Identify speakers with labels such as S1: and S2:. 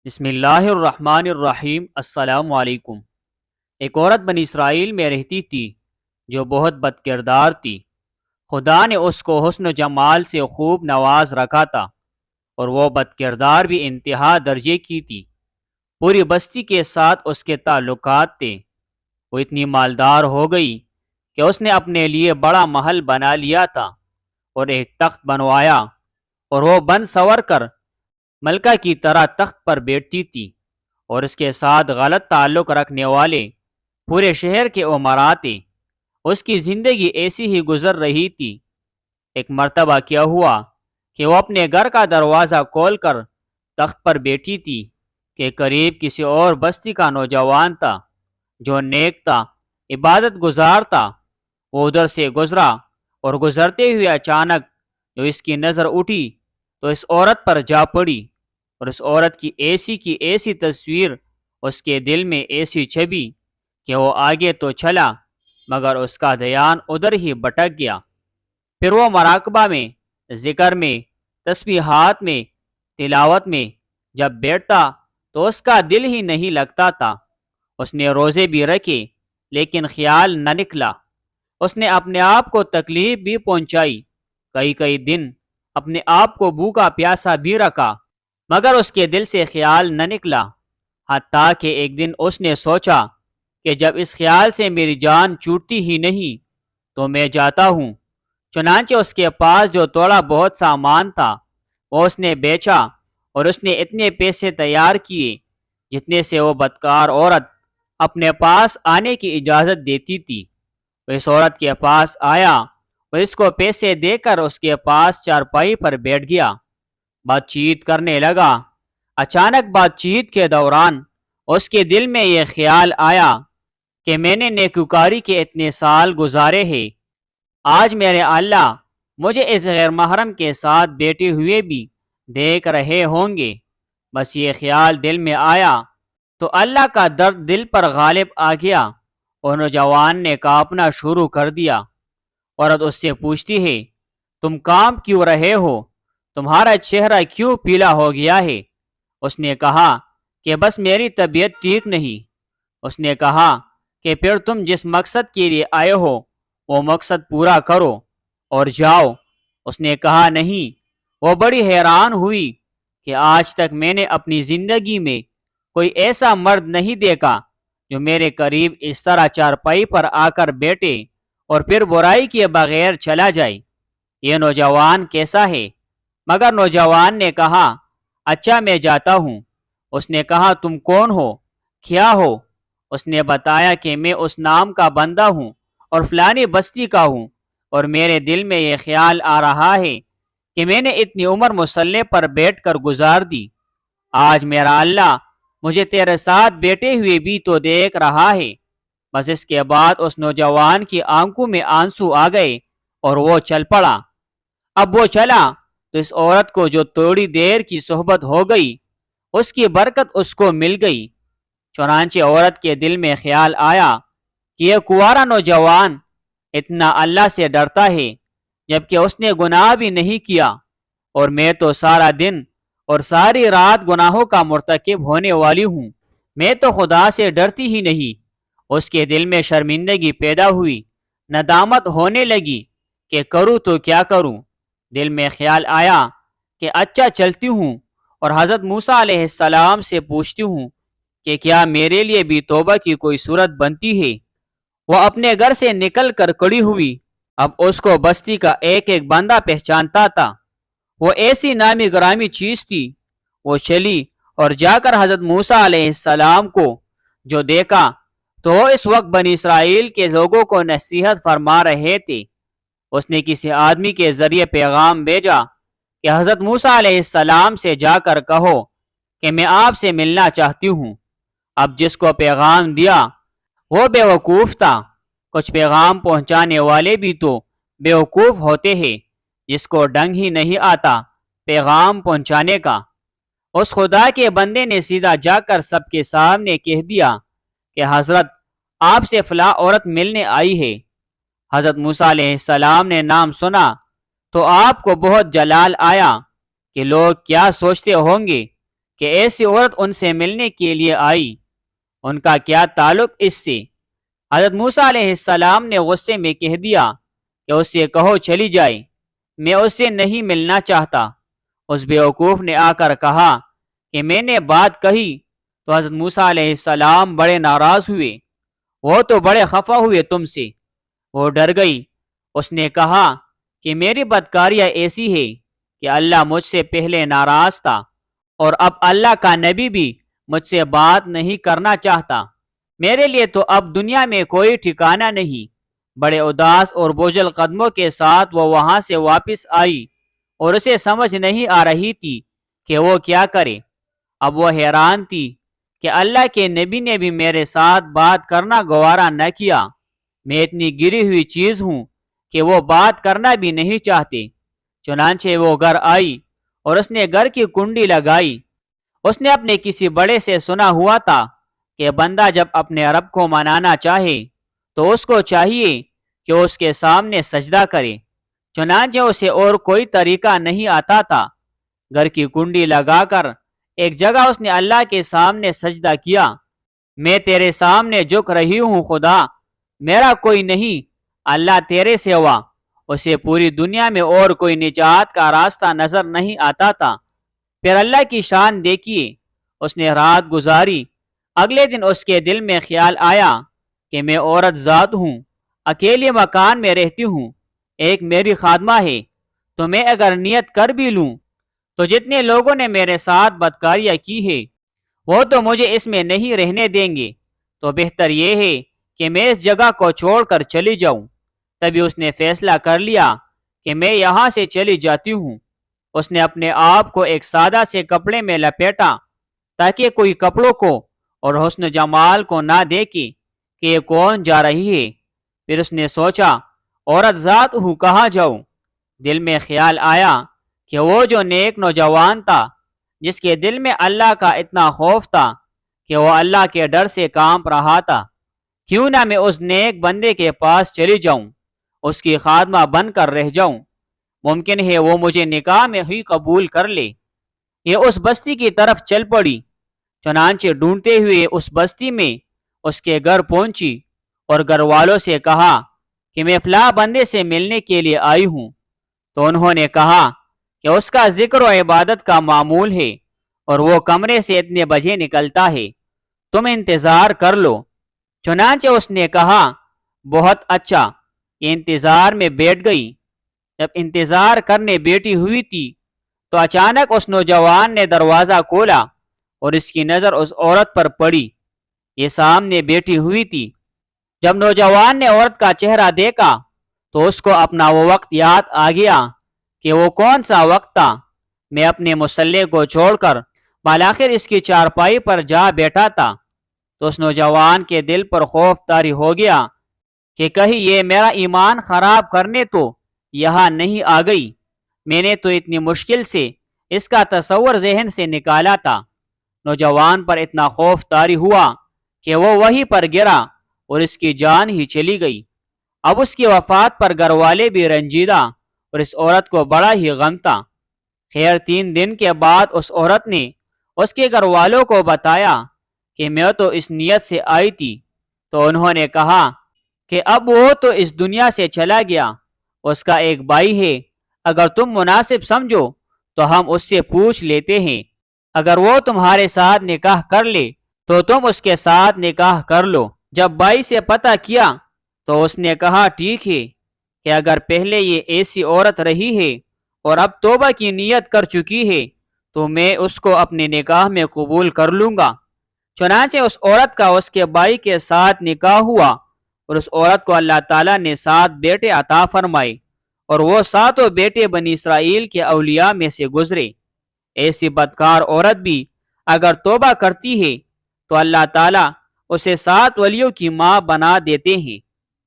S1: بسم اللہ الرحمن الرحیم۔ السلام علیکم۔ ایک عورت بنی اسرائیل میں رہتی تھی جو بہت بد کردار تھی۔ خدا نے اس کو حسن و جمال سے خوب نواز رکھا تھا اور وہ بد کردار بھی انتہا درجے کی تھی۔ پوری بستی کے ساتھ اس کے تعلقات تھے۔ وہ اتنی مالدار ہو گئی کہ اس نے اپنے لیے بڑا محل بنا لیا تھا اور ایک تخت بنوایا، اور وہ بن سور کر ملکہ کی طرح تخت پر بیٹھتی تھی، اور اس کے ساتھ غلط تعلق رکھنے والے پورے شہر کے امراء تھے۔ اس کی زندگی ایسی ہی گزر رہی تھی۔ ایک مرتبہ کیا ہوا کہ وہ اپنے گھر کا دروازہ کھول کر تخت پر بیٹھی تھی کہ قریب کسی اور بستی کا نوجوان تھا جو نیک تھا، عبادت گزار تھا۔ وہ ادھر سے گزرا اور گزرتے ہوئے اچانک جو اس کی نظر اٹھی تو اس عورت پر جا پڑی، اور اس عورت کی ایسی تصویر اس کے دل میں ایسی چھبی کہ وہ آگے تو چلا مگر اس کا دھیان ادھر ہی بھٹک گیا۔ پھر وہ مراقبہ میں، ذکر میں، تسبیحات میں، تلاوت میں جب بیٹھتا تو اس کا دل ہی نہیں لگتا تھا۔ اس نے روزے بھی رکھے لیکن خیال نہ نکلا۔ اس نے اپنے آپ کو تکلیف بھی پہنچائی، کئی دن اپنے آپ کو بھوکا پیاسا بھی رکھا مگر اس کے دل سے خیال نہ نکلا، حتیٰ کہ ایک دن اس نے سوچا کہ جب اس خیال سے میری جان چھوٹتی ہی نہیں تو میں جاتا ہوں۔ چنانچہ اس کے پاس جو تھوڑا بہت سامان تھا وہ اس نے بیچا، اور اس نے اتنے پیسے تیار کیے جتنے سے وہ بدکار عورت اپنے پاس آنے کی اجازت دیتی تھی۔ وہ اس عورت کے پاس آیا، وہ اس کو پیسے دے کر اس کے پاس چارپائی پر بیٹھ گیا، بات چیت کرنے لگا۔ اچانک بات چیت کے دوران اس کے دل میں یہ خیال آیا کہ میں نے نیکوکاری کے اتنے سال گزارے ہیں، آج میرے اللہ مجھے اس غیر محرم کے ساتھ بیٹھے ہوئے بھی دیکھ رہے ہوں گے۔ بس یہ خیال دل میں آیا تو اللہ کا درد دل پر غالب آ گیا، اور نوجوان نے کانپنا شروع کر دیا۔ عورت اس سے پوچھتی ہے، تم کانپ کیوں رہے ہو؟ تمہارا چہرہ کیوں پیلا ہو گیا ہے؟ اس نے کہا کہ بس میری طبیعت ٹھیک نہیں۔ اس نے کہا کہ پھر تم جس مقصد کے لیے آئے ہو وہ مقصد پورا کرو اور جاؤ۔ اس نے کہا نہیں۔ وہ بڑی حیران ہوئی کہ آج تک میں نے اپنی زندگی میں کوئی ایسا مرد نہیں دیکھا جو میرے قریب اس طرح چارپائی پر آ کر بیٹھے اور پھر برائی کیے بغیر چلا جائے۔ یہ نوجوان کیسا ہے؟ مگر نوجوان نے کہا اچھا میں جاتا ہوں۔ اس نے کہا تم کون ہو؟ کیا ہو؟ اس نے بتایا کہ میں اس نام کا بندہ ہوں اور فلانی بستی کا ہوں، اور میرے دل میں یہ خیال آ رہا ہے کہ میں نے اتنی عمر مصلی پر بیٹھ کر گزار دی، آج میرا اللہ مجھے تیرے ساتھ بیٹھے ہوئے بھی تو دیکھ رہا ہے۔ بس اس کے بعد اس نوجوان کی آنکھوں میں آنسو آ گئے اور وہ چل پڑا۔ اب وہ چلا تو اس عورت کو جو تھوڑی دیر کی صحبت ہو گئی اس کی برکت اس کو مل گئی۔ چنانچہ عورت کے دل میں خیال آیا کہ یہ کنوارا نوجوان اتنا اللہ سے ڈرتا ہے جبکہ اس نے گناہ بھی نہیں کیا، اور میں تو سارا دن اور ساری رات گناہوں کا مرتکب ہونے والی ہوں، میں تو خدا سے ڈرتی ہی نہیں۔ اس کے دل میں شرمندگی پیدا ہوئی، ندامت ہونے لگی کہ کروں تو کیا کروں۔ دل میں خیال آیا کہ اچھا چلتی ہوں اور حضرت موسیٰ علیہ السلام سے پوچھتی ہوں کہ کیا میرے لیے بھی توبہ کی کوئی صورت بنتی ہے۔ وہ اپنے گھر سے نکل کر کھڑی ہوئی۔ اب اس کو بستی کا ایک ایک بندہ پہچانتا تھا، وہ ایسی نامی گرامی چیز تھی۔ وہ چلی اور جا کر حضرت موسیٰ علیہ السلام کو جو دیکھا تو وہ اس وقت بنی اسرائیل کے لوگوں کو نصیحت فرما رہے تھے۔ اس نے کسی آدمی کے ذریعے پیغام بھیجا کہ حضرت موسیٰ علیہ السلام سے جا کر کہو کہ میں آپ سے ملنا چاہتی ہوں۔ اب جس کو پیغام دیا وہ بیوقوف تھا۔ کچھ پیغام پہنچانے والے بھی تو بیوقوف ہوتے ہیں جس کو ڈنگ ہی نہیں آتا پیغام پہنچانے کا۔ اس خدا کے بندے نے سیدھا جا کر سب کے سامنے کہہ دیا کہ حضرت آپ سے فلاں عورت ملنے آئی ہے۔ حضرت موسیٰ علیہ السلام نے نام سنا تو آپ کو بہت جلال آیا کہ لوگ کیا سوچتے ہوں گے کہ ایسی عورت ان سے ملنے کے لیے آئی، ان کا کیا تعلق اس سے؟ حضرت موسیٰ علیہ السلام نے غصے میں کہہ دیا کہ اس سے کہو چلی جائے، میں اس سے نہیں ملنا چاہتا۔ اس بیوقوف نے آ کر کہا کہ میں نے بات کہی تو حضرت موسیٰ علیہ السلام بڑے ناراض ہوئے، وہ تو بڑے خفا ہوئے تم سے، وہ ڈر گئی۔ اس نے کہا کہ میری بدکاریاں ایسی ہے کہ اللہ مجھ سے پہلے ناراض تھا اور اب اللہ کا نبی بھی مجھ سے بات نہیں کرنا چاہتا، میرے لیے تو اب دنیا میں کوئی ٹھکانہ نہیں۔ بڑے اداس اور بوجھل قدموں کے ساتھ وہ وہاں سے واپس آئی اور اسے سمجھ نہیں آ رہی تھی کہ وہ کیا کرے۔ اب وہ حیران تھی کہ اللہ کے نبی نے بھی میرے ساتھ بات کرنا گوارا نہ کیا، میں اتنی گری ہوئی چیز ہوں کہ وہ بات کرنا بھی نہیں چاہتے۔ چنانچہ وہ گھر آئی اور اس نے گھر کی کنڈی لگائی۔ اس نے اپنے کسی بڑے سے سنا ہوا تھا کہ بندہ جب اپنے رب کو منانا چاہے تو اس کو چاہیے کہ اس کے سامنے سجدہ کرے، چنانچہ اسے اور کوئی طریقہ نہیں آتا تھا۔ گھر کی کنڈی لگا کر ایک جگہ اس نے اللہ کے سامنے سجدہ کیا۔ میں تیرے سامنے جھک رہی ہوں خدا، میرا کوئی نہیں، اللہ تیرے سوا۔ اسے پوری دنیا میں اور کوئی نجات کا راستہ نظر نہیں آتا تھا۔ پھر اللہ کی شان دیکھیے، اس نے رات گزاری۔ اگلے دن اس کے دل میں خیال آیا کہ میں عورت ذات ہوں، اکیلے مکان میں رہتی ہوں، ایک میری خادمہ ہے، تو میں اگر نیت کر بھی لوں تو جتنے لوگوں نے میرے ساتھ بدکاریاں کی ہے وہ تو مجھے اس میں نہیں رہنے دیں گے، تو بہتر یہ ہے کہ میں اس جگہ کو چھوڑ کر چلی جاؤں۔ تبھی اس نے فیصلہ کر لیا کہ میں یہاں سے چلی جاتی ہوں۔ اس نے اپنے آپ کو ایک سادہ سے کپڑے میں لپیٹا تاکہ کوئی کپڑوں کو اور حسن جمال کو نہ دیکھے کہ یہ کون جا رہی ہے۔ پھر اس نے سوچا عورت ذات ہوں کہاں جاؤں؟ دل میں خیال آیا کہ وہ جو نیک نوجوان تھا جس کے دل میں اللہ کا اتنا خوف تھا کہ وہ اللہ کے ڈر سے کانپ رہا تھا، کیوں نہ میں اس نیک بندے کے پاس چلی جاؤں، اس کی خادمہ بن کر رہ جاؤں، ممکن ہے وہ مجھے نکاح میں ہی قبول کر لے۔ یہ اس بستی کی طرف چل پڑی۔ چنانچہ ڈھونڈتے ہوئے اس بستی میں اس کے گھر پہنچی اور گھر والوں سے کہا کہ میں فلاں بندے سے ملنے کے لیے آئی ہوں۔ تو انہوں نے کہا کہ اس کا ذکر و عبادت کا معمول ہے اور وہ کمرے سے اتنے بجے نکلتا ہے، تم انتظار کر لو۔ چنانچہ اس نے کہا بہت اچھا، یہ انتظار میں بیٹھ گئی۔ جب انتظار کرنے بیٹھی ہوئی تھی تو اچانک اس نوجوان نے دروازہ کھولا اور اس کی نظر اس عورت پر پڑی، یہ سامنے بیٹھی ہوئی تھی۔ جب نوجوان نے عورت کا چہرہ دیکھا تو اس کو اپنا وہ وقت یاد آ گیا کہ وہ کون سا وقت تھا۔ میں اپنے مسلح کو چھوڑ کر بالآخر اس کی چارپائی پر جا بیٹھا تھا، تو اس نوجوان کے دل پر خوف طاری ہو گیا کہ کہیں یہ میرا ایمان خراب کرنے تو یہاں نہیں آ گئی۔ میں نے تو اتنی مشکل سے اس کا تصور ذہن سے نکالا تھا۔ نوجوان پر اتنا خوف طاری ہوا کہ وہ وہیں پر گرا اور اس کی جان ہی چلی گئی۔ اب اس کی وفات پر گھر والے بھی رنجیدہ اور اس عورت کو بڑا ہی غم تھا۔ خیر 3 دن کے بعد اس عورت نے اس کے گھر والوں کو بتایا کہ میں تو اس نیت سے آئی تھی، تو انہوں نے کہا کہ اب وہ تو اس دنیا سے چلا گیا، اس کا ایک بھائی ہے، اگر تم مناسب سمجھو تو ہم اس سے پوچھ لیتے ہیں، اگر وہ تمہارے ساتھ نکاح کر لے تو تم اس کے ساتھ نکاح کر لو۔ جب بھائی سے پتہ کیا تو اس نے کہا ٹھیک ہے کہ اگر پہلے یہ ایسی عورت رہی ہے اور اب توبہ کی نیت کر چکی ہے تو میں اس کو اپنے نکاح میں قبول کر لوں گا۔ چنانچہ اس عورت کا اس کے بھائی کے ساتھ نکاح ہوا اور اس عورت کو اللہ تعالیٰ نے 7 بیٹے عطا فرمائے اور وہ 7 بیٹے بنی اسرائیل کے اولیاء میں سے گزرے۔ ایسی بدکار عورت بھی اگر توبہ کرتی ہے تو اللہ تعالیٰ اسے 7 ولیوں کی ماں بنا دیتے ہیں۔